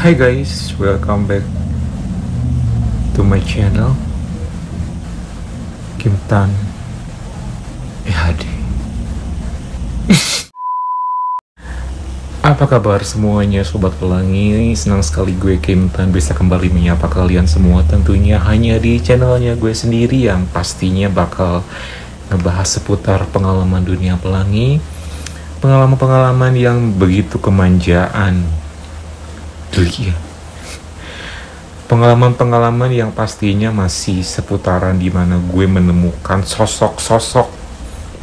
Hi guys, welcome back to my channel Kim Tan EHD. Apa kabar semuanya Sobat Pelangi? Senang sekali gue Kim Tan bisa kembali menyapa kalian semua, tentunya hanya di channelnya gue sendiri yang pastinya bakal ngebahas seputar pengalaman dunia pelangi, pengalaman-pengalaman yang begitu kemanjaan. Iya. Pengalaman-pengalaman yang pastinya masih seputaran dimana gue menemukan sosok-sosok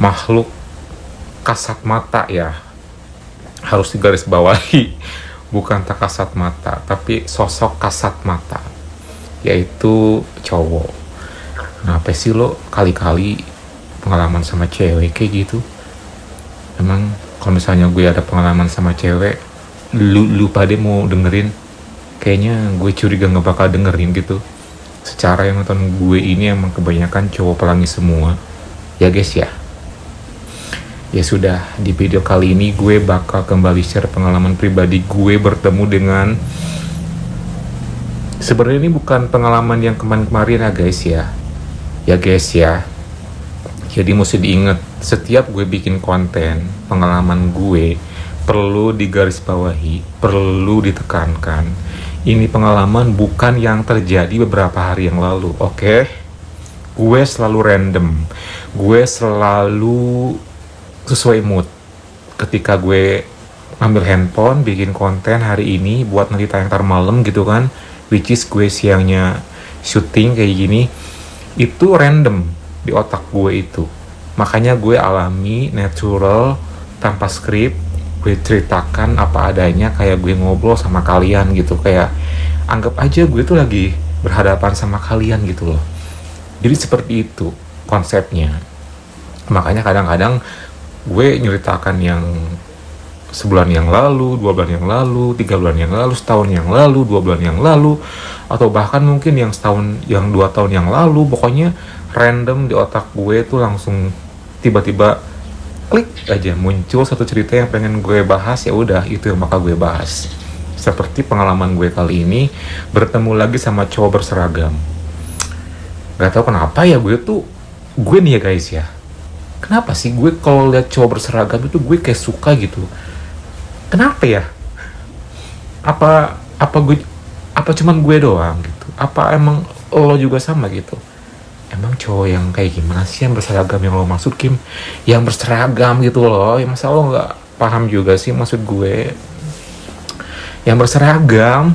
makhluk kasat mata ya. Harus digaris bawahi, bukan tak kasat mata, tapi sosok kasat mata, yaitu cowok. Kenapa sih lo kali-kali pengalaman sama cewek kayak gitu? Emang kalau misalnya gue ada pengalaman sama cewek, lu pada mau dengerin? Kayaknya gue curiga gak bakal dengerin gitu. Secara yang nonton gue ini emang kebanyakan cowok pelangi semua ya guys ya. Ya sudah, di video kali ini gue bakal kembali share pengalaman pribadi gue bertemu dengan, sebenarnya ini bukan pengalaman yang kemarin-kemarin ya guys ya. Ya guys ya. Jadi mesti diingat, setiap gue bikin konten pengalaman gue perlu digarisbawahi, perlu ditekankan. Ini pengalaman bukan yang terjadi beberapa hari yang lalu, oke? Gue selalu random, gue selalu sesuai mood. Ketika gue ngambil handphone, bikin konten hari ini buat nanti tayang tar malam gitu kan, which is gue siangnya syuting kayak gini, itu random di otak gue itu. Makanya gue alami, natural, tanpa skrip. Gue ceritakan apa adanya, kayak gue ngobrol sama kalian gitu. Kayak anggap aja gue tuh lagi berhadapan sama kalian gitu loh. Jadi seperti itu konsepnya. Makanya kadang-kadang gue nyeritakan yang sebulan yang lalu, 2 bulan yang lalu, 3 bulan yang lalu, setahun yang lalu, 2 bulan yang lalu, atau bahkan mungkin yang setahun, yang 2 tahun yang lalu. Pokoknya random di otak gue tuh langsung tiba-tiba klik aja muncul satu cerita yang pengen gue bahas, ya udah itu yang bakal gue bahas. Seperti pengalaman gue kali ini bertemu lagi sama cowok berseragam. Gak tau kenapa ya, gue nih ya guys ya, kenapa sih gue kalau lihat cowok berseragam itu gue kayak suka gitu? Kenapa ya? Apa cuman gue doang gitu? Apa emang lo juga sama gitu? Emang cowok yang kayak gimana sih yang berseragam yang lo maksud, Kim? Yang berseragam gitu loh, ya masa lo nggak paham juga sih maksud gue? Yang berseragam,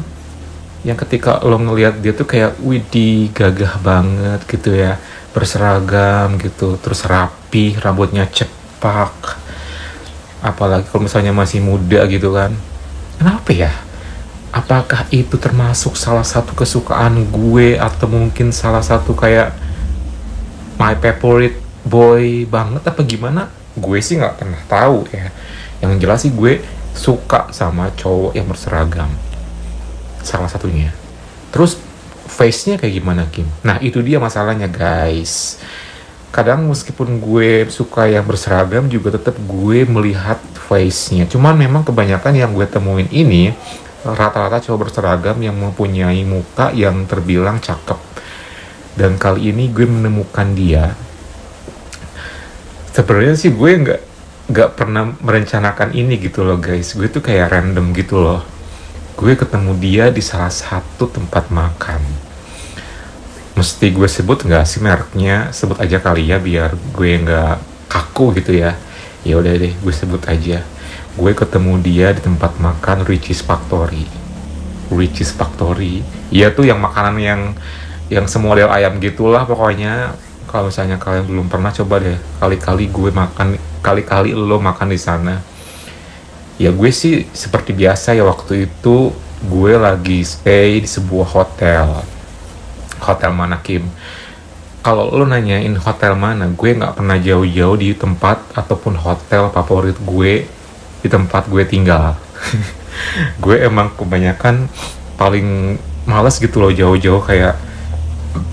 yang ketika lo ngelihat dia tuh kayak widih gagah banget gitu ya, berseragam gitu, terus rapi, rambutnya cepak, apalagi kalau misalnya masih muda gitu kan. Kenapa ya? Apakah itu termasuk salah satu kesukaan gue, atau mungkin salah satu kayak my favorite boy banget apa gimana? Gue sih nggak pernah tahu ya. Yang jelas sih gue suka sama cowok yang berseragam, salah satunya. Terus face-nya kayak gimana, Kim? Nah itu dia masalahnya guys. Kadang meskipun gue suka yang berseragam juga tetap gue melihat face-nya. Cuman memang kebanyakan yang gue temuin ini rata-rata cowok berseragam yang mempunyai muka yang terbilang cakep. Dan kali ini gue menemukan dia. Sebenarnya sih gue nggak pernah merencanakan ini gitu loh guys. Gue tuh kayak random gitu loh. Gue ketemu dia di salah satu tempat makan. Mesti gue sebut nggak sih mereknya? Sebut aja kali ya biar gue nggak kaku gitu ya. Ya udah deh, gue sebut aja. Gue ketemu dia di tempat makan Richeese Factory. Richeese Factory. Iya tuh yang makanan yang semodel ayam gitulah pokoknya. Kalau misalnya kalian belum pernah, coba deh kali-kali lo makan di sana. Ya gue sih seperti biasa ya, waktu itu gue lagi stay di sebuah hotel. Hotel mana, Kim? Kalau lo nanyain hotel mana, gue nggak pernah jauh-jauh di tempat ataupun hotel favorit gue di tempat gue tinggal. Gue emang kebanyakan paling males gitu loh jauh-jauh, kayak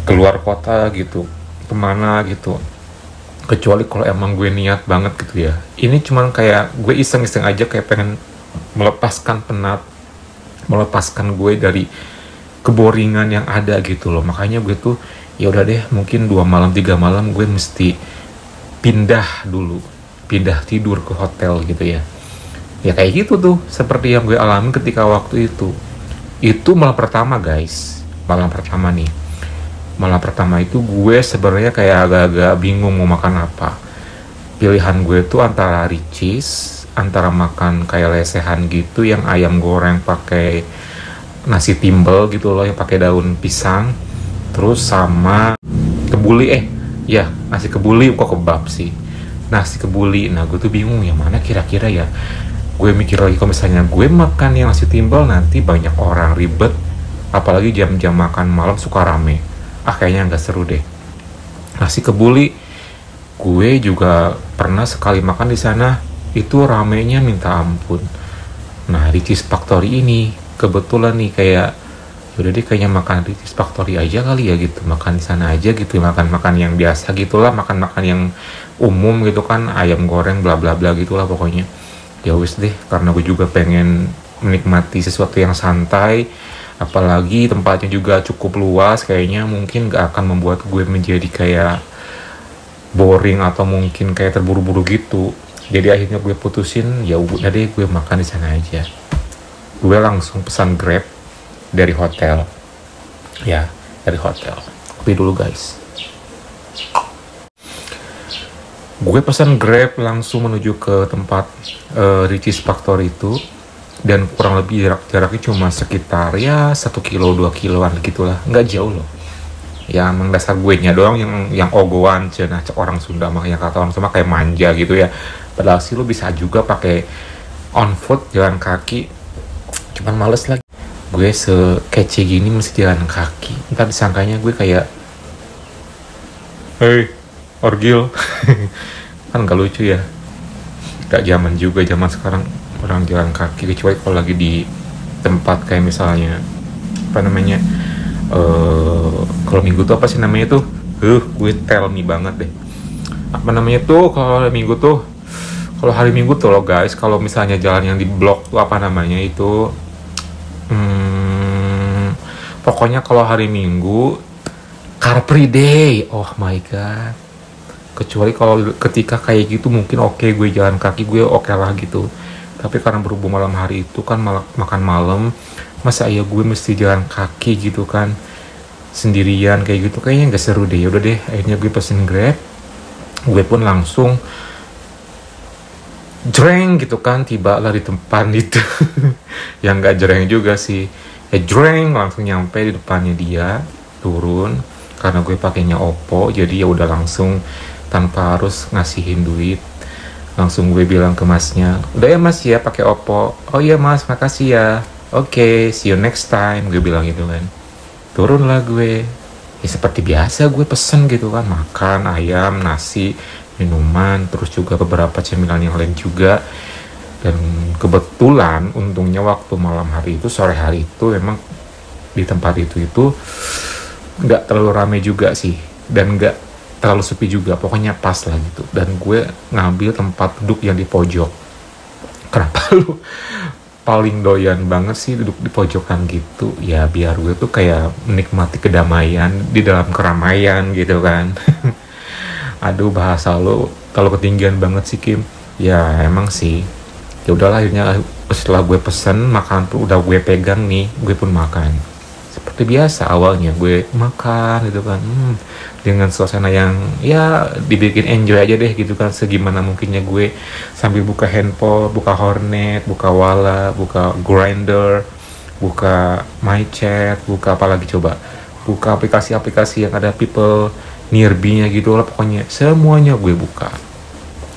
keluar kota gitu, kemana gitu. Kecuali kalau emang gue niat banget gitu ya. Ini cuman kayak gue iseng-iseng aja, kayak pengen melepaskan penat melepaskan gue dari keboringan yang ada gitu loh. Makanya gue tuh ya udah deh, mungkin 2 malam 3 malam gue mesti pindah dulu, pindah tidur ke hotel gitu ya. Ya kayak gitu tuh, seperti yang gue alami ketika waktu itu malam pertama guys, malam pertama nih. Malam pertama itu gue sebenarnya kayak agak-agak bingung mau makan apa. Pilihan gue tuh antara Ricis, antara makan kayak lesehan gitu yang ayam goreng pakai nasi timbel gitu loh, yang pakai daun pisang, terus sama kebuli, ya nasi kebuli, kok kebab sih, nasi kebuli. Nah gue tuh bingung yang mana kira-kira ya. Gue mikir lagi, kalau misalnya gue makan yang nasi timbel nanti banyak orang, ribet, apalagi jam-jam makan malam suka rame, kayaknya nggak seru deh. Nasi kebuli gue juga pernah sekali makan di sana, itu ramenya minta ampun. Nah di Cheese Factory ini kebetulan nih kayak udah deh kayaknya makan di Cheese Factory aja kali ya gitu, makan di sana aja gitu, makan yang biasa gitulah, makan yang umum gitu kan, ayam goreng bla bla bla gitulah pokoknya. Ya wis deh, karena gue juga pengen menikmati sesuatu yang santai, apalagi tempatnya juga cukup luas, kayaknya mungkin gak akan membuat gue menjadi kayak boring atau mungkin kayak terburu-buru gitu. Jadi akhirnya gue putusin ya udah deh gue makan di sana aja. Gue langsung pesan Grab dari hotel. Ya, dari hotel. Kopi dulu guys. Gue pesan Grab langsung menuju ke tempat Ricis Factory itu, dan kurang lebih jaraknya cuma sekitar ya 1 kilo 2 kiloan gitulah, nggak jauh loh. Ya emang dasar gue nya doang yang ogoan cenah orang Sunda mah, yang kata orang Sunda kayak manja gitu ya. Padahal sih lo bisa juga pakai on foot, jalan kaki, cuman males lagi. Gue sekece gini mesti jalan kaki, ntar disangkanya gue kayak hey orgil. Kan gak lucu ya, gak zaman juga, zaman sekarang orang jalan kaki, kecuali kalau lagi di tempat kayak misalnya apa namanya, kalau minggu tuh apa sih namanya tuh, gue tell me banget deh, apa namanya tuh kalau minggu tuh, kalau hari minggu tuh loh guys, kalau misalnya jalan yang di blok tuh apa namanya itu, pokoknya kalau hari minggu Car Free Day. Oh my god, kecuali kalau ketika kayak gitu mungkin oke, gue jalan kaki gue oke lah gitu. Tapi karena berhubung malam hari itu kan makan malam, masa ya gue mesti jalan kaki gitu kan sendirian kayak gitu, kayaknya nggak seru deh. Udah deh, akhirnya gue pesen Grab. Gue pun langsung jreng gitu kan, tiba lah di tempat itu. Yang nggak jreng juga sih, ya jreng langsung nyampe di depannya dia, turun. Karena gue pakainya Oppo, jadi ya udah langsung tanpa harus ngasihin duit, langsung gue bilang ke masnya, udah ya mas ya pakai Oppo. Oh iya mas, makasih ya, oke, see you next time, gue bilang gitu kan. Turunlah gue, ya seperti biasa gue pesen gitu kan, makan ayam, nasi, minuman, terus juga beberapa cemilan yang lain juga. Dan kebetulan untungnya waktu malam hari itu, sore hari itu memang di tempat itu nggak terlalu ramai juga sih, dan nggak terlalu sepi juga, pokoknya pas lah gitu. Dan gue ngambil tempat duduk yang di pojok. Kenapa lu paling doyan banget sih duduk di pojokan gitu? Ya biar gue tuh kayak menikmati kedamaian di dalam keramaian gitu kan. Aduh, bahasa lu kalau ketinggian banget sih Kim. Ya emang sih, ya udahlah, akhirnya setelah gue pesen makanan tuh udah gue pegang nih, gue pun makan seperti biasa. Awalnya gue makan gitu kan, dengan suasana yang ya dibikin enjoy aja deh gitu kan, segimana mungkinnya gue sambil buka handphone, buka Hornet, buka Wala, buka Grindr, buka MyChat, buka apa lagi coba, buka aplikasi-aplikasi yang ada people nearby-nya gitu lah, pokoknya semuanya gue buka.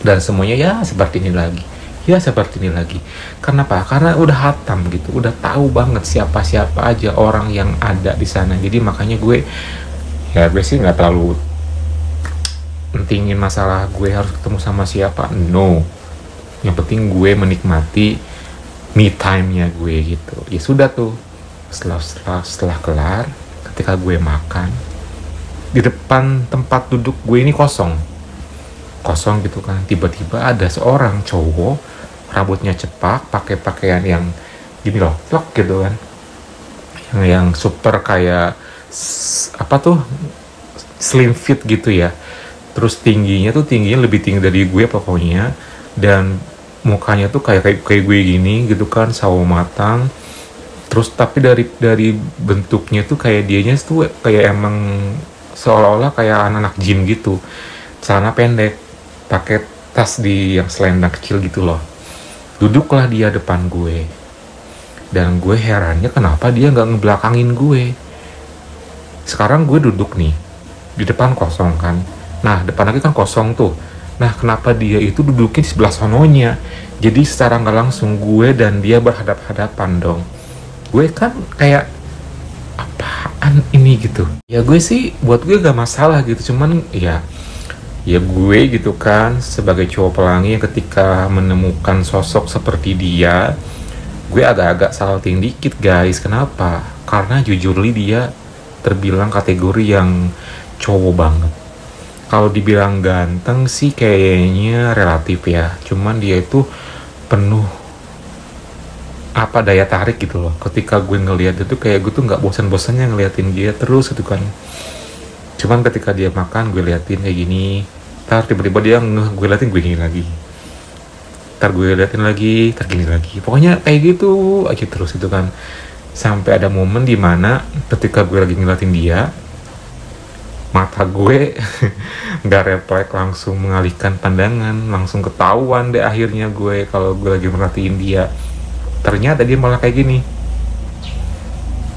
Dan semuanya ya seperti ini lagi, ya seperti ini lagi. Kenapa? Karena udah hatam gitu, udah tahu banget siapa-siapa aja orang yang ada di sana. Jadi makanya gue sih nggak terlalu pentingin masalah gue harus ketemu sama siapa, no. Yang penting gue menikmati me time-nya gue gitu. Ya sudah tuh, setelah kelar, ketika gue makan, di depan tempat duduk gue ini kosong gitu kan. Tiba-tiba ada seorang cowok, rambutnya cepak, pakai pakaian yang gini loh, plok gitu kan, yang super kayak apa tuh, slim fit gitu ya. Terus tingginya lebih tinggi dari gue pokoknya, dan mukanya tuh kayak gue gini gitu kan, sawo matang. Terus tapi dari bentuknya tuh kayak dianya tuh kayak emang seolah-olah kayak anak-anak gym gitu, celana pendek, pakai tas yang selendang kecil gitu loh. Duduklah dia depan gue, dan gue herannya kenapa dia nggak ngebelakangin gue. Sekarang gue duduk nih di depan kosong kan, nah depan lagi kan kosong tuh. Nah kenapa dia itu duduknya di sebelah sononya, jadi secara nggak langsung gue dan dia berhadap-hadapan dong. Gue kan kayak apaan ini gitu ya. Gue sih buat gue gak masalah gitu, cuman ya gue gitu kan sebagai cowok pelangi yang ketika menemukan sosok seperti dia, gue agak-agak salting dikit guys. Kenapa? Karena jujur dia terbilang kategori yang cowok banget. Kalau dibilang ganteng sih kayaknya relatif ya, cuman dia itu penuh apa daya tarik gitu loh. Ketika gue ngeliat itu kayak gue tuh nggak bosan-bosannya ngeliatin dia terus gitu kan. Cuman ketika dia makan gue liatin kayak gini, ntar tiba-tiba dia gue liatin gue gini lagi, ntar gue liatin lagi, ntar gini lagi, pokoknya kayak gitu aja terus gitu kan. Sampai ada momen dimana ketika gue lagi ngeliatin dia, mata gue nggak refleks, langsung mengalihkan pandangan, langsung ketahuan deh akhirnya gue kalau gue lagi merhatiin dia. Ternyata dia malah kayak gini.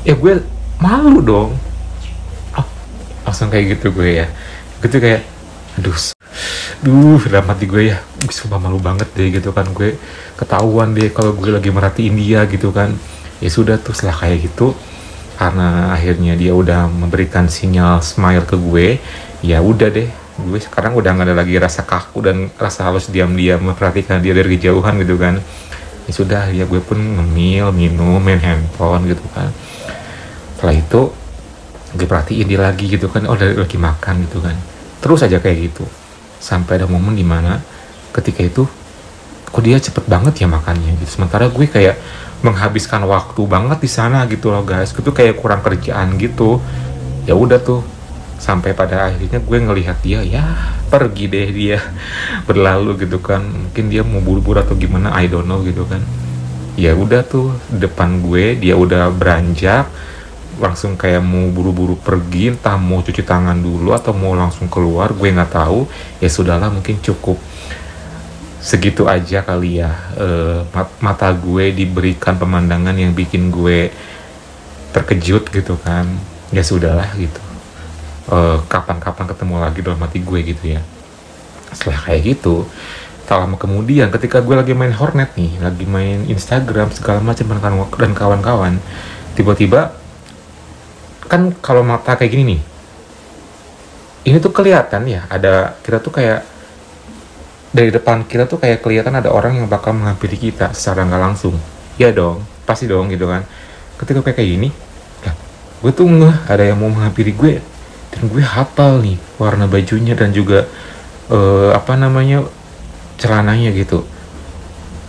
Ya gue malu dong. Oh, langsung kayak gitu gue ya. Gitu kayak, dalam hati gue ya, sumpah malu banget deh gitu kan. Gue ketahuan deh kalau gue lagi merhatiin dia gitu kan. Ya sudah tuh, setelah kayak gitu, karena akhirnya dia udah memberikan sinyal smile ke gue, ya udah deh, gue sekarang udah gak ada lagi rasa kaku dan rasa halus diam-diam memperhatikan dia dari kejauhan gitu kan. Ya sudah, ya gue pun ngemil, minum, main handphone gitu kan. Setelah itu gue perhatiin dia lagi gitu kan, oh lagi makan gitu kan, terus aja kayak gitu. Sampai ada momen dimana ketika itu kok dia cepet banget ya makannya gitu, sementara gue kayak menghabiskan waktu banget di sana gitu loh guys. Itu kayak kurang kerjaan gitu. Ya udah tuh, sampai pada akhirnya gue ngelihat dia, ya pergi deh dia berlalu gitu kan. Mungkin dia mau buru-buru atau gimana, I don't know gitu kan. Ya udah tuh, depan gue dia udah beranjak, langsung kayak mau buru-buru pergi, entah mau cuci tangan dulu atau mau langsung keluar, gue nggak tahu. Ya sudahlah, mungkin cukup segitu aja kali ya. Mata gue diberikan pemandangan yang bikin gue terkejut gitu kan. Ya sudahlah gitu. Kapan-kapan ketemu lagi dalam hati gue gitu ya. Setelah kayak gitu, tak lama kemudian ketika gue lagi main Hornet nih, lagi main Instagram segala macam dan kawan-kawan, tiba-tiba kan kalau mata kayak gini nih, ini tuh kelihatan ya, ada kita tuh kayak dari depan kita tuh kayak kelihatan ada orang yang bakal menghampiri kita secara nggak langsung. Ya dong, pasti dong gitu kan. Ketika kayak gini, lah, gue tuh ada yang mau menghampiri gue, dan gue hafal nih warna bajunya dan juga celananya gitu.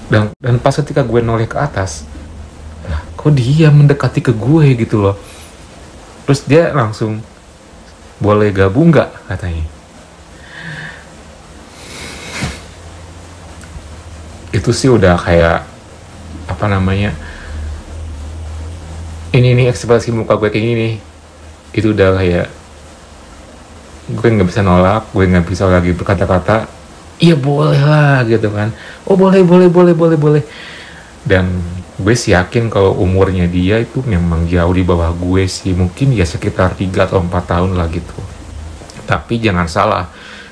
Dan pas ketika gue noleh ke atas, lah, kok dia mendekati ke gue gitu loh. Terus dia langsung, boleh gabung nggak katanya. Itu sih udah kayak ini ekspresi muka gue kayak gini, itu udah kayak gue nggak bisa nolak, gue nggak bisa lagi berkata-kata iya boleh lah gitu kan. Oh boleh. Dan gue sih yakin kalau umurnya dia itu memang jauh di bawah gue sih, mungkin ya sekitar 3 atau 4 tahun lah gitu. Tapi jangan salah,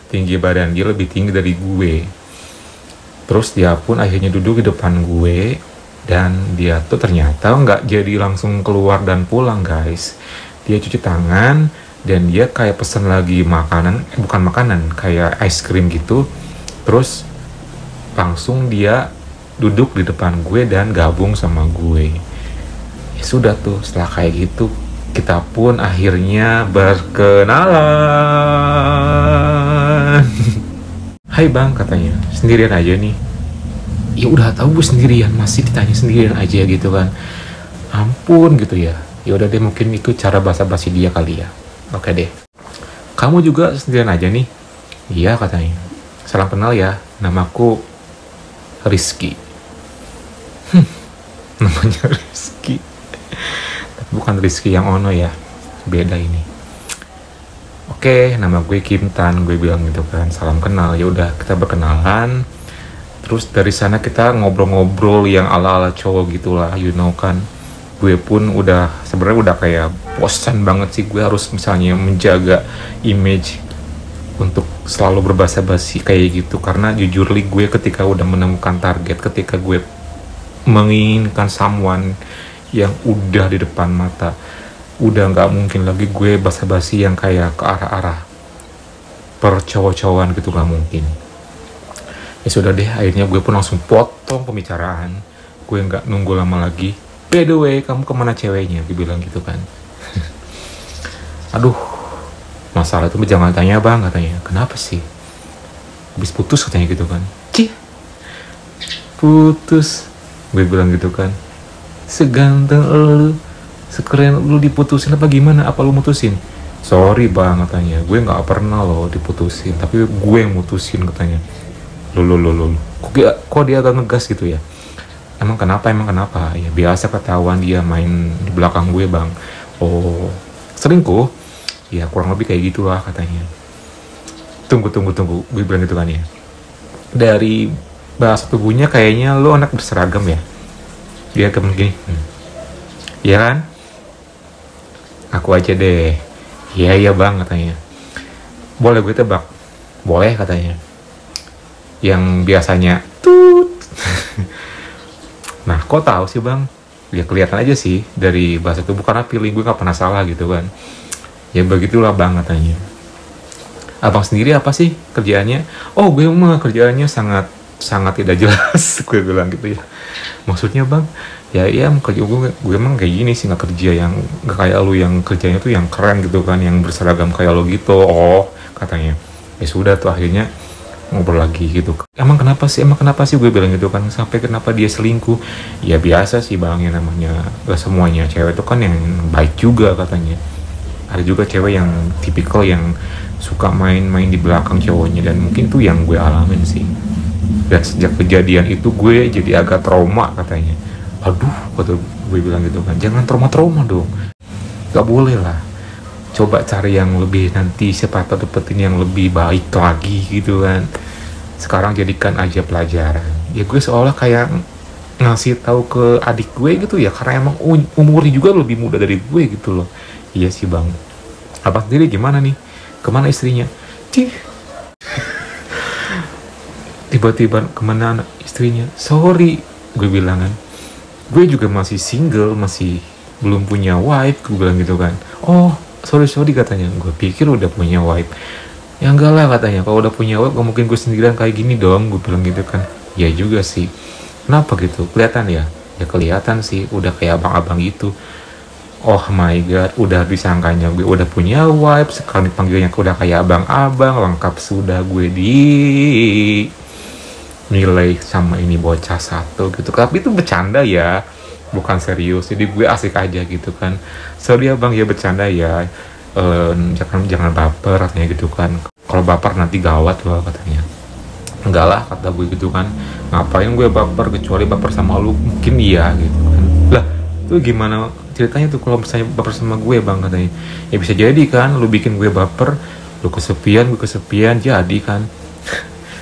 tinggi badan dia lebih tinggi dari gue. Terus dia pun akhirnya duduk di depan gue, dan dia tuh ternyata nggak jadi langsung keluar dan pulang guys. Dia cuci tangan, dan dia kayak pesen lagi makanan, bukan makanan, kayak ice cream gitu. Terus langsung dia duduk di depan gue dan gabung sama gue. Ya sudah tuh, setelah kayak gitu kita pun akhirnya berkenalan. Hai bang, katanya, sendirian aja nih? ya udah tahu gue sendirian masih ditanya sendirian aja gitu kan. Ampun gitu ya. Ya udah deh, mungkin itu cara basa-basi dia kali ya. Oke deh. Kamu juga sendirian aja nih? Iya katanya. Salam kenal ya, namaku Rizky. Namanya Rizky. Bukan Rizky yang ono ya, beda ini. Oke, nama gue Kim Tan, gue bilang gitu kan. Salam kenal. Ya udah, kita berkenalan. Terus dari sana kita ngobrol-ngobrol yang ala-ala cowok gitulah, you know kan. Gue pun sebenarnya udah kayak bosan banget sih, gue harus misalnya menjaga image untuk selalu berbasa-basi kayak gitu. Karena jujur li, gue ketika udah menemukan target, ketika gue menginginkan someone yang udah di depan mata, udah nggak mungkin lagi gue basa-basi yang kayak ke arah-arah percowok-cowokan gitu, nggak mungkin. Ya sudah deh, akhirnya gue pun langsung potong pembicaraan. Gue nggak nunggu lama lagi. By the way, kamu kemana ceweknya? Gue bilang gitu kan. Aduh, masalah itu jangan tanya bang, katanya. Kenapa sih? Habis putus katanya gitu kan. Cih, putus. Gue bilang gitu kan. Seganteng lu, sekeren lu diputusin apa gimana? Apa lu mutusin? Sorry bang, katanya. Gue nggak pernah loh diputusin, tapi gue yang mutusin, katanya. Loh. Kok dia agak ngegas gitu ya? Emang kenapa? Ya biasa ketahuan dia main di belakang gue bang. Oh, selingkuh? Ya kurang lebih kayak gitulah katanya. Tunggu. Gue bilang gitu kan ya. Dari bahasa tubuhnya kayaknya lo anak berseragam ya. Dia kayak gini. Iya kan? Aku aja deh. Iya bang, katanya. Boleh gue tebak? Boleh, katanya. Yang biasanya tut. Nah, kok tahu sih bang? Ya kelihatan aja sih dari bahasa tubuh, karena feeling gue gak pernah salah gitu kan. Ya begitulah bang, katanya. Abang sendiri apa sih kerjaannya? Oh, gue mah kerjaannya sangat tidak jelas. Gue bilang gitu ya. Maksudnya bang? Ya kerja gue emang kayak gini sih, nggak kerja yang nggak kayak lu yang kerjanya tuh yang keren gitu kan, yang berseragam kayak lo gitu. Oh, katanya. Ya sudah tuh, akhirnya ngobrol lagi gitu. Emang kenapa sih gue bilang gitu kan, sampai kenapa dia selingkuh? Ya biasa sih bang, yang namanya gak semuanya cewek itu kan yang baik juga, katanya. Ada juga cewek yang tipikal yang suka main-main di belakang cowoknya, dan mungkin itu yang gue alamin sih. Dan sejak kejadian itu gue jadi agak trauma, katanya. Aduh, kata gue bilang gitu kan, jangan trauma dong, gak boleh lah. Coba cari yang lebih, nanti siapa tahu dapetin yang lebih baik lagi gitu kan. Sekarang jadikan aja pelajaran. Ya gue seolah kayak ngasih tahu ke adik gue gitu ya, karena emang umurnya juga lebih muda dari gue gitu loh. Iya sih bang. Abang sendiri gimana nih? Kemana istrinya? Cih. Tiba-tiba kemana anak istrinya? Sorry, gue bilang kan. Gue juga masih single, masih belum punya wife, gue bilang gitu kan. Oh, sorry katanya. Gue pikir udah punya wife. Ya enggak lah, katanya. Kalau udah punya wife, gak mungkin gue sendirian kayak gini dong, gue bilang gitu kan. Ya juga sih. Kenapa gitu? Kelihatan ya? Ya kelihatan sih, udah kayak abang-abang gitu. Oh my god, udah disangkanya gue udah punya wife, sekarang dipanggilnya udah kayak abang-abang, lengkap sudah gue di nilai sama ini bocah satu gitu. Tapi itu bercanda ya, bukan serius. Jadi gue asik aja gitu kan. Sorry ya bang, ya bercanda ya. Jangan baper, katanya gitu kan. Kalau baper nanti gawat loh, katanya. Enggak lah, kata gue gitu kan. Ngapain gue baper, kecuali baper sama lu, mungkin iya gitu kan. Lah, itu gimana ceritanya tuh kalau misalnya baper sama gue bang, katanya. Ya bisa jadi kan, lu bikin gue baper, lu kesepian, gue kesepian, jadi kan.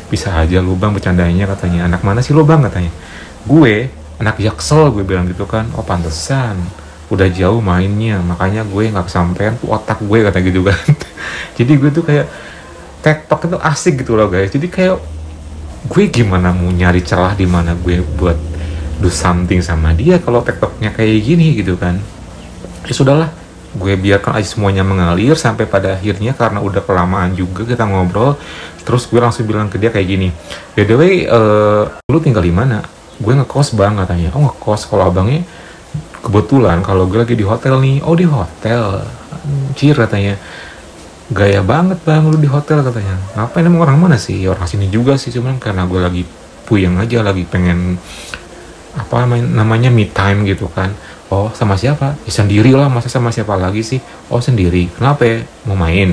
Bisa aja lu bang bercandanya, katanya. Anak mana sih lu bang, katanya. Gue anak Jaksel, gue bilang gitu kan. Oh pantesan udah jauh mainnya, makanya gue nggak kesampean tuh otak gue, kata gitu kan. Jadi gue tuh kayak TikTok itu asik gitu loh guys. Jadi kayak gue gimana mau nyari celah di mana gue buat do something sama dia kalau TikToknya kayak gini gitu kan. Ya sudahlah, gue biarkan aja semuanya mengalir sampai pada akhirnya, karena udah kelamaan juga kita ngobrol. Terus gue langsung bilang ke dia kayak gini, by the way, lu tinggal di mana? Gue ngekos bang, katanya. Oh ngekos, kalau abangnya kebetulan kalau gue lagi di hotel nih. Oh di hotel, Cir, katanya. Gaya banget bang lu di hotel, katanya. Ngapain, emang orang mana sih? Ya, orang sini juga sih, cuman karena gue lagi puyeng aja, lagi pengen apa namanya me time gitu kan. Oh sama siapa? Ya sendiri lah, masa sama siapa lagi sih? Oh sendiri. Kenapa ya? Mau main?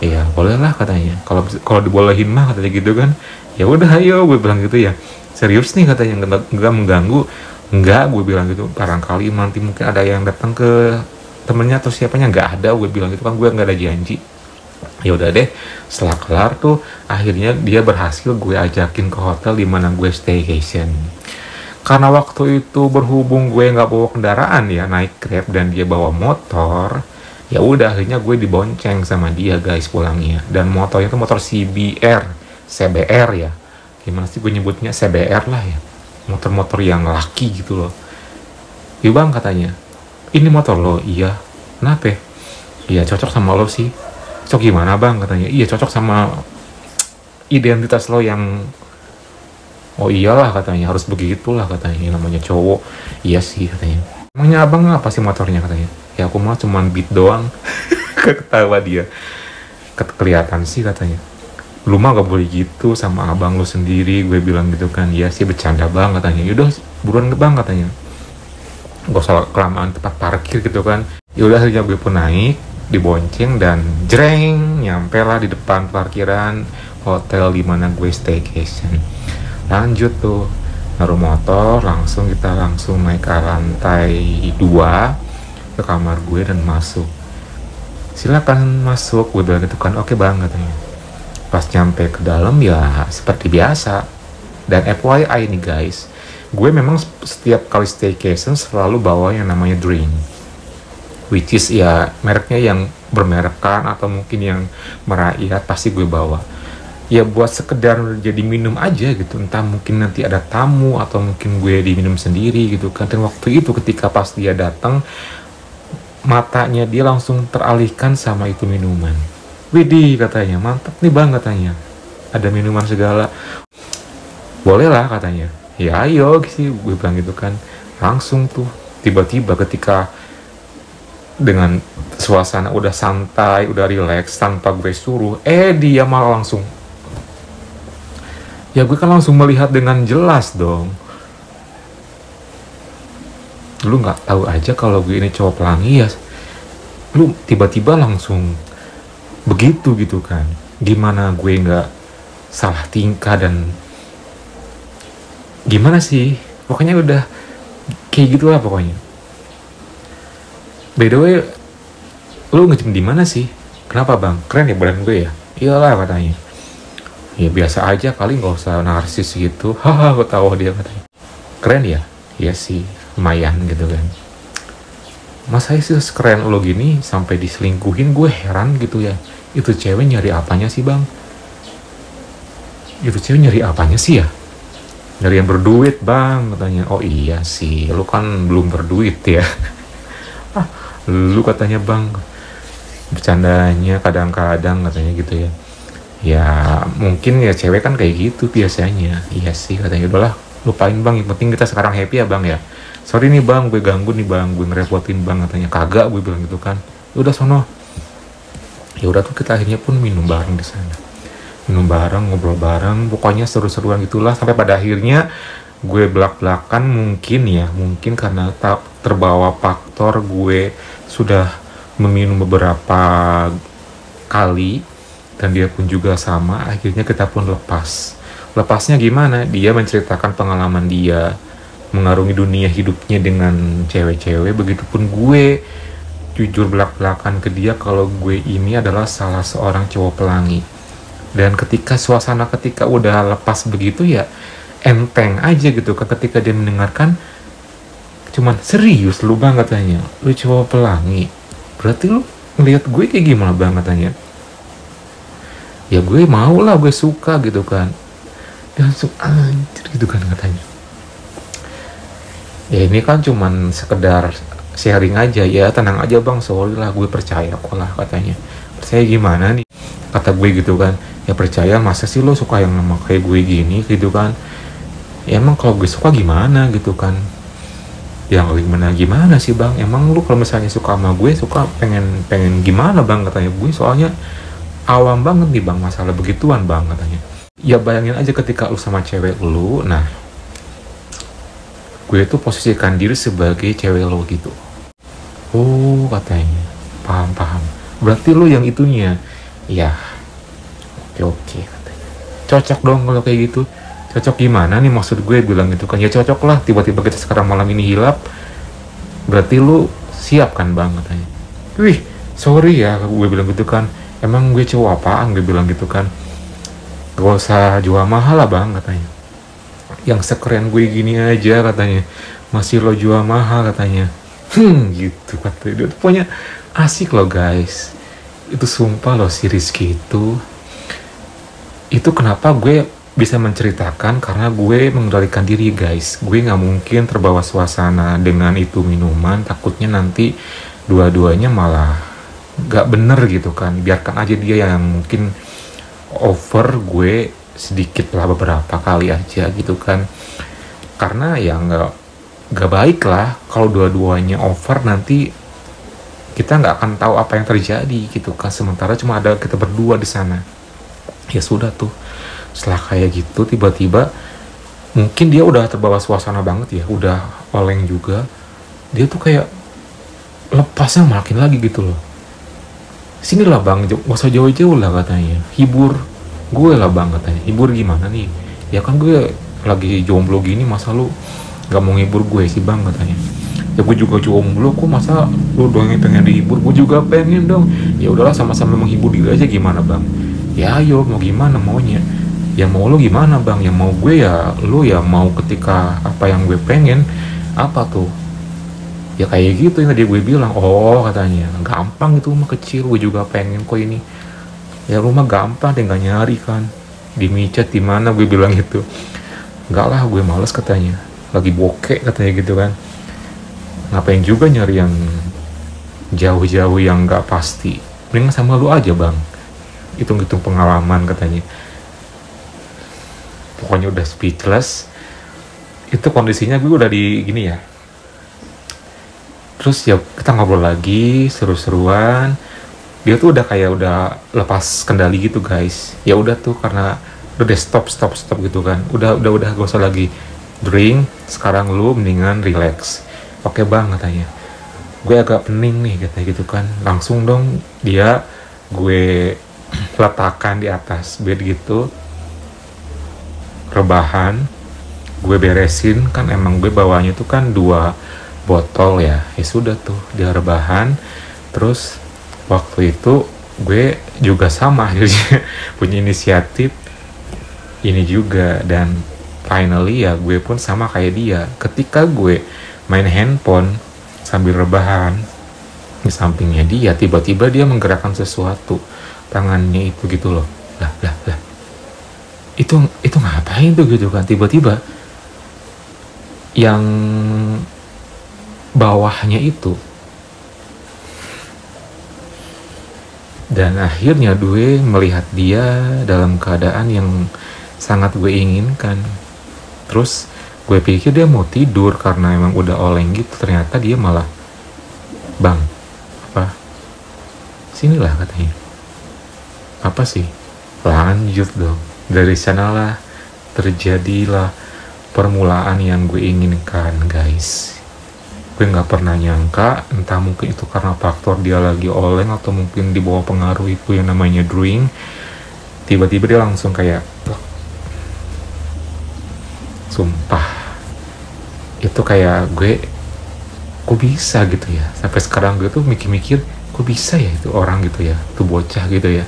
Iya boleh lah katanya. Kalau dibolehin mah katanya gitu kan. Ya udah ayo, gue bilang gitu ya. Serius nih katanya, nggak mengganggu. Enggak, gue bilang gitu. Barangkali nanti mungkin ada yang datang ke temennya atau siapanya. Nggak ada, gue bilang gitu kan. Gue nggak ada janji. Ya udah deh, setelah kelar tuh akhirnya dia berhasil gue ajakin ke hotel di mana gue staycation. Karena waktu itu berhubung gue nggak bawa kendaraan ya, naik Grab, dan dia bawa motor, ya udah akhirnya gue dibonceng sama dia guys pulangnya. Dan motornya tuh motor CBR ya, gimana sih gue nyebutnya, CBR lah ya, motor-motor yang laki gitu loh. Iya bang katanya, ini motor lo. Iya. Kenapa? Iya cocok sama lo sih. Cocok gimana bang katanya? Iya cocok sama identitas lo yang, oh iyalah katanya, harus begitulah katanya, namanya cowok. Iya sih katanya. Emangnya abang apa sih motornya katanya? Ya aku mah cuman beat doang. Ketawa dia. Kelihatan sih katanya. Lu mah gak boleh gitu sama abang lu sendiri, gue bilang gitu kan. Ya sih bercanda bang katanya. Yaudah buruan bang katanya, gak usah kelamaan tempat parkir gitu kan. Yaudah akhirnya gue pun naik, dibonceng, dan jreng nyampe lah di depan parkiran hotel di mana gue staycation. Lanjut tuh naruh motor, kita langsung naik ke lantai 2 ke kamar gue dan masuk. Silakan masuk, gue bilang gitu kan. Oke bang katanya. Pas nyampe ke dalam ya seperti biasa. Dan FYI nih guys, gue memang setiap kali staycation selalu bawa yang namanya drink, which is ya mereknya yang bermerekkan atau mungkin yang merakyat, pasti gue bawa. Ya buat sekedar jadi minum aja gitu, entah mungkin nanti ada tamu atau mungkin gue diminum sendiri gitu kan. Dan waktu itu ketika pas dia datang, matanya dia langsung teralihkan sama itu minuman. Widih katanya, mantap nih bang katanya, ada minuman segala. Boleh lah katanya. Ya ayo sih, gue bilang gitu kan. Langsung tuh tiba-tiba ketika dengan suasana udah santai, udah relax, tanpa gue suruh, dia malah langsung. Ya gue kan langsung melihat dengan jelas dong. Lu nggak tahu aja kalau gue ini cowok pelangi ya. Lu tiba-tiba langsung begitu gitu kan. Gimana gue nggak salah tingkah dan gimana sih? Pokoknya udah kayak gitulah pokoknya. By the way, lu nge-gym di mana sih? Kenapa bang? Keren ya badan gue ya? Iyalah katanya. Ya biasa aja kali, nggak usah narsis gitu. Haha, gue tahu dia katanya. Keren ya? Iya sih, lumayan gitu kan. Masa sih sekeren lo gini sampai diselingkuhin, gue heran gitu ya. Itu cewek nyari apanya sih bang? Itu cewek nyari apanya sih ya? Nyari yang berduit bang katanya. Oh iya sih, lu kan belum berduit ya. Lu katanya bang, bercandanya kadang-kadang katanya gitu ya. Ya mungkin ya cewek kan kayak gitu biasanya. Iya sih katanya. Udahlah lupain bang, yang penting kita sekarang happy ya bang ya. Sorry nih bang, gue ganggu nih bang, gue ngerepotin bang katanya. Kagak, gue bilang gitu kan. Udah sono. Ya udah tuh kita akhirnya pun minum bareng di sana. Minum bareng, ngobrol bareng, pokoknya seru-seruan gitulah. Sampai pada akhirnya gue belak-belakan mungkin karena terbawa faktor gue sudah meminum beberapa kali dan dia pun juga sama. Akhirnya kita pun lepasnya gimana, dia menceritakan pengalaman dia mengarungi dunia hidupnya dengan cewek-cewek. Begitupun gue jujur belak-belakan ke dia kalau gue ini adalah salah seorang cowok pelangi. Dan ketika udah lepas begitu ya enteng aja gitu kan. Ketika dia mendengarkan cuman, serius lu bang katanya, lu cowok pelangi, berarti lu ngeliat gue kayak gimana bang katanya. Ya gue mau lah, gue suka gitu kan. Dia langsung anjir gitu kan katanya. Ya ini kan cuman sekedar sharing aja ya, tenang aja bang, sorry lah, gue percaya kok lah katanya. Percaya gimana nih, kata gue gitu kan. Ya percaya, masa sih lo suka yang sama kayak gue gini gitu kan. Ya emang kalau gue suka gimana gitu kan. Yang gimana sih bang, emang lu kalau misalnya suka sama gue, suka pengen gimana bang katanya. Gue soalnya awam banget nih bang masalah begituan bang katanya. Ya bayangin aja ketika lu sama cewek lu, nah gue tuh posisikan diri sebagai cewek lo gitu. Oh katanya, paham. Berarti lu yang itunya. Ya, oke katanya. Cocok dong kalau kayak gitu. Cocok gimana nih maksud gue bilang gitu kan. Ya cocok lah, tiba-tiba kita sekarang malam ini hilap. Berarti lu siap kan bang katanya. Wih, sorry ya gue bilang gitu kan. Emang gue cowok apaan gue bilang gitu kan. Gak usah jual mahal lah bang katanya. Yang sekeren gue gini aja katanya. Masih lo jual mahal katanya. Gitu katanya. Dia pokoknya asik loh guys. Itu sumpah loh si Rizky itu kenapa gue bisa menceritakan, karena gue mengendalikan diri guys. Gue nggak mungkin terbawa suasana dengan itu minuman, takutnya nanti dua-duanya malah nggak bener gitu kan. Biarkan aja dia yang mungkin over, gue sedikit lah beberapa kali aja gitu kan, karena ya nggak baik lah kalau dua-duanya over, nanti kita nggak akan tahu apa yang terjadi gitu kan, sementara cuma ada kita berdua di sana. Ya sudah tuh, setelah kayak gitu tiba-tiba mungkin dia udah terbawa suasana banget ya, udah oleng juga, dia tuh kayak lepasnya makin lagi gitu loh. Sinilah bang, gak usah jauh-jauh lah katanya, hibur gue lah bang katanya. Hibur gimana nih, ya kan gue lagi jomblo gini, masa lu gak mau ngibur gue sih bang katanya. Ya gue juga jomblo kok, masa lu doang yang pengen dihibur, gue juga pengen dong. Ya udahlah, sama-sama menghibur diri aja, gimana bang. Ya ayo, mau gimana maunya, ya mau lu gimana bang, yang mau gue ya lu ya mau ketika apa yang gue pengen apa tuh. Ya kayak gitu yang tadi gue bilang. Oh katanya, gampang itu mah, kecil, gue juga pengen kok ini. Ya rumah gampang deh, nggak nyari kan di micet di mana, gue bilang gitu. Enggak lah, gue males katanya, lagi bokek katanya gitu kan. Ngapain juga nyari yang jauh-jauh yang nggak pasti, mending sama lu aja bang, hitung-hitung pengalaman katanya. Pokoknya udah speechless. Itu kondisinya gue udah di gini ya. Terus ya kita ngobrol lagi seru-seruan. Dia tuh udah kayak udah lepas kendali gitu guys. Ya udah tuh, karena udah stop gitu kan. Udah gak usah lagi drink. Sekarang lu mendingan relax. Oke bang katanya. Gue agak pening nih katanya gitu kan. Langsung dong dia gue letakkan di atas bed gitu, rebahan, gue beresin kan. Emang gue bawanya tuh kan 2 botol ya. Ya sudah tuh dia rebahan. Terus waktu itu gue juga sama akhirnya punya inisiatif ini juga, dan finally ya gue pun sama kayak dia. Ketika gue main handphone sambil rebahan di sampingnya dia, tiba-tiba dia menggerakkan sesuatu tangannya itu gitu loh. Lah itu ngapain tuh gitu kan. Tiba-tiba yang bawahnya itu, dan akhirnya gue melihat dia dalam keadaan yang sangat gue inginkan. Terus gue pikir dia mau tidur karena emang udah oleng gitu, ternyata dia malah, bang apa, sinilah katanya. Apa sih? Lanjut dong. Dari sanalah terjadilah permulaan yang gue inginkan guys. Gue gak pernah nyangka, entah mungkin itu karena faktor dia lagi oleng atau mungkin di bawah pengaruh itu yang namanya drink, tiba-tiba dia langsung kayak, sumpah itu kayak gue, kok bisa gitu ya. Sampai sekarang gue tuh mikir-mikir, kok bisa ya itu orang gitu ya, tuh bocah gitu ya.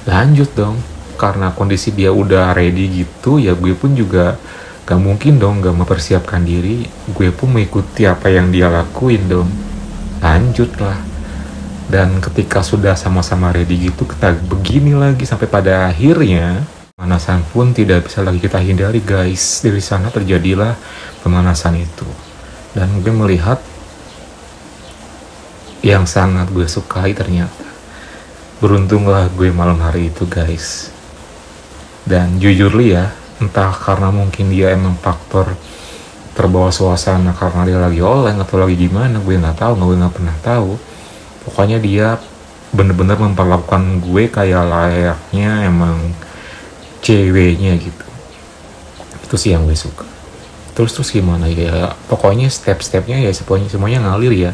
Lanjut dong, karena kondisi dia udah ready gitu ya, gue pun juga gak mungkin dong gak mempersiapkan diri. Gue pun mengikuti apa yang dia lakuin dong. Lanjut lah. Dan ketika sudah sama-sama ready gitu, kita begini lagi sampai pada akhirnya pemanasan pun tidak bisa lagi kita hindari guys. Dari sana terjadilah pemanasan itu, dan gue melihat yang sangat gue sukai ternyata. Beruntunglah gue malam hari itu guys. Dan jujur li ya, entah karena mungkin dia emang faktor terbawa suasana karena dia lagi oleng atau lagi gimana, gue nggak tahu, gue nggak pernah tahu. Pokoknya dia bener-bener memperlakukan gue kayak layaknya emang ceweknya gitu. Itu sih yang gue suka. Terus gimana ya, pokoknya step-stepnya ya semuanya ngalir ya.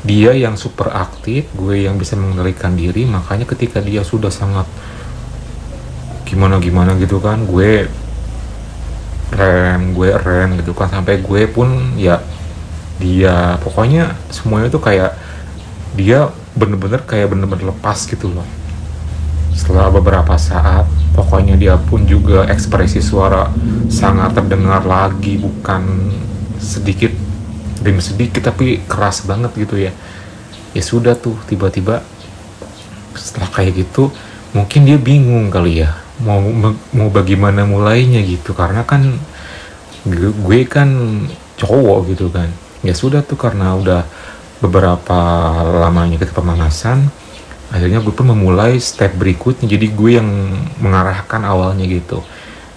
Dia yang super aktif, gue yang bisa mengendalikan diri. Makanya ketika dia sudah sangat gimana gitu kan, gue rem gitu kan, sampai gue pun ya, dia pokoknya semuanya tuh kayak dia bener-bener lepas gitu loh. Setelah beberapa saat, pokoknya dia pun juga ekspresi suara sangat terdengar lagi, bukan sedikit demi sedikit tapi keras banget gitu ya. Ya sudah tuh, tiba-tiba setelah kayak gitu mungkin dia bingung kali ya mau bagaimana mulainya gitu, karena kan gue kan cowok gitu kan. Ya sudah tuh, karena udah beberapa lamanya kita pemanasan, akhirnya gue pun memulai step berikutnya. Jadi gue yang mengarahkan awalnya gitu.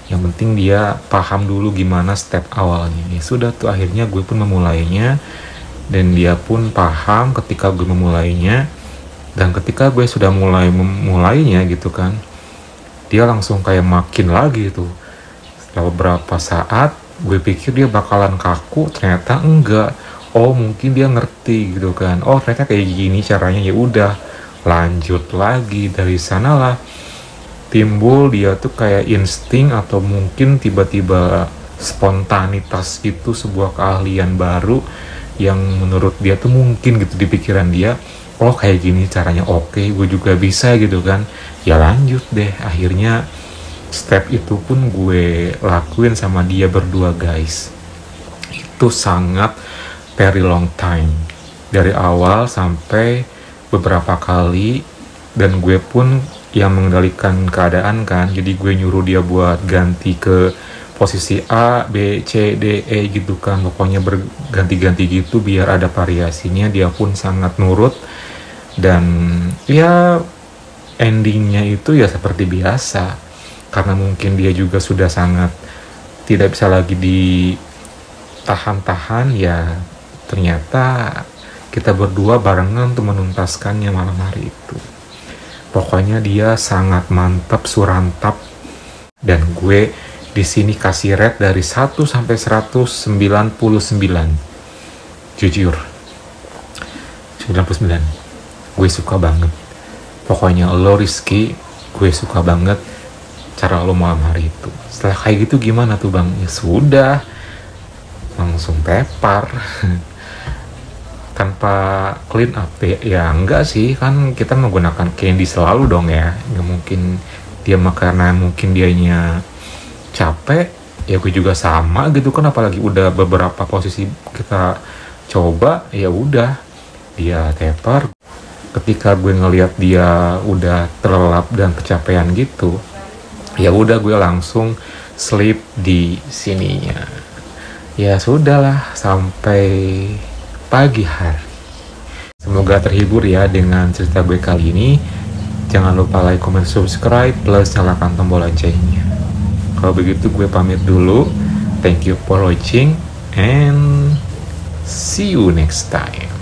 Yang penting dia paham dulu gimana step awalnya. Ya sudah tuh, akhirnya gue pun memulainya, dan dia pun paham ketika gue memulainya. Dan ketika gue sudah memulainya gitu kan, dia langsung kayak makin lagi tuh. Setelah beberapa saat, gue pikir dia bakalan kaku, ternyata enggak. Oh mungkin dia ngerti gitu kan. Oh ternyata kayak gini caranya. Ya udah, lanjut lagi. Dari sanalah timbul dia tuh kayak insting atau mungkin tiba-tiba spontanitas gitu, sebuah keahlian baru yang menurut dia tuh mungkin gitu di pikiran dia. Oh kayak gini caranya, oke gue juga bisa gitu kan. Ya lanjut deh, akhirnya step itu pun gue lakuin sama dia berdua guys. Itu sangat very long time, dari awal sampai beberapa kali. Dan gue pun yang mengendalikan keadaan kan, jadi gue nyuruh dia buat ganti ke posisi A, B, C, D, E gitu kan. Pokoknya berganti-ganti gitu biar ada variasinya. Dia pun sangat nurut. Dan ya endingnya itu ya seperti biasa, karena mungkin dia juga sudah sangat tidak bisa lagi ditahan-tahan. Ya ternyata kita berdua barengan untuk menuntaskannya malam hari itu. Pokoknya dia sangat mantap, surantap. Dan gue di sini kasih rate dari 1 sampai 199. Jujur 99. Gue suka banget. Pokoknya lo Rizky, gue suka banget cara lo malam hari itu. Setelah kayak gitu gimana tuh bang? Ya sudah, langsung tepar. Tanpa clean up ya enggak sih, kan kita menggunakan candy selalu dong ya. Nggak mungkin dia karena mungkin dianya capek, ya gue juga sama gitu kan. Apalagi udah beberapa posisi kita coba, ya udah dia tepar. Ketika gue ngelihat dia udah terlelap dan kecapean gitu, ya udah gue langsung sleep di sininya. Ya sudahlah, sampai pagi hari. Semoga terhibur ya dengan cerita gue kali ini. Jangan lupa like, comment, subscribe, plus nyalakan tombol loncengnya. Kalau begitu gue pamit dulu. Thank you for watching and see you next time.